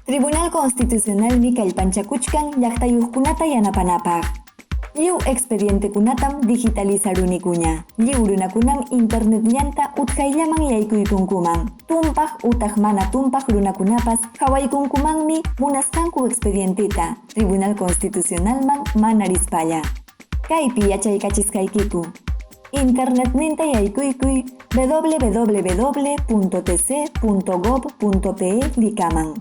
Tribunal Constitucional mi kallpanchakuchkan llaqtayuqkunata yanapanapaq. Lliw expedientekunatam digitalizarunikuña. Lliw runakunam internetllanta utqayllaman yaykuykunkuman. Tumpaq utaq mana tumpaq runakunapas hawaykunkumanmi munasqanku expedientita Tribunal Constitucionalman mana rispalla. Kaypi yachaykachisqaykiku. Internetninta yaykuykuy www.tc.gov.pe likaman.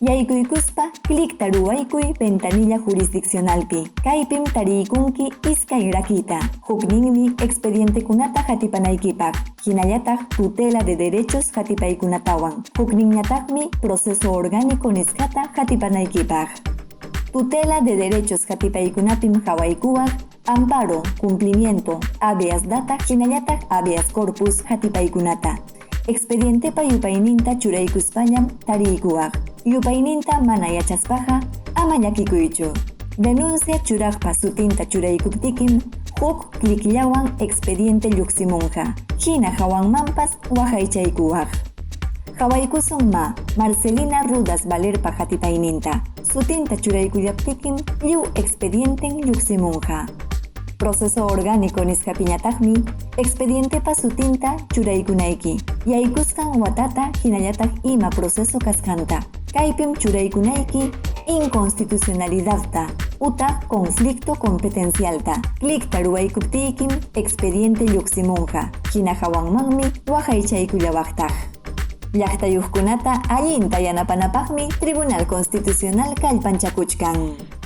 Yaykuykuspa clic taruwaykuy ventanilla jurisdiccionalpi. Kaypim tariykunki iskay rakita. Hukninmi expedientekunata hatipanaykipaq. Hinallataq tutela de derechos hatipaykunatawan. Hukninñataqmi proceso orgánico niskata hatipanaykipaq. Tutela de derechos hatipaykunapim hawaykuwaq amparo, cumplimiento, habeas data, hinallataq habeas corpus hatipaykunata. Expedientepa yupayninta churaykuspallam tariykuwaq. Yupayninta mana yachaspaqa ama llakikuychu. Denuncia churaqpa sutinta churaykuptikim huk clicllawan expediente lluqsimunqa. Hina hawanmanpas waqaychaykuwaq. Hawaykusunma Marcelina Rudas Valerpa hatipayninta. Sutinta churaykuyaptikim lliw expedienten lluqsimunqa. Proceso orgánico nisqapiñataqmi expedientepa sutinta churaykunayki. Yaykusqan watata hinallataq ima proceso kasqanta. Kaypim churaykunayki inconstitucionalidadta utaq conflicto competencialta. Clic taruwaykuptiykim expediente lluqsimunqa. Hina hawanmanmi waqaychaykullawaqtaq. Llaqtayuqkunata allinta yanapanapaqmi Tribunal Constitucional kallpanchakuchkan.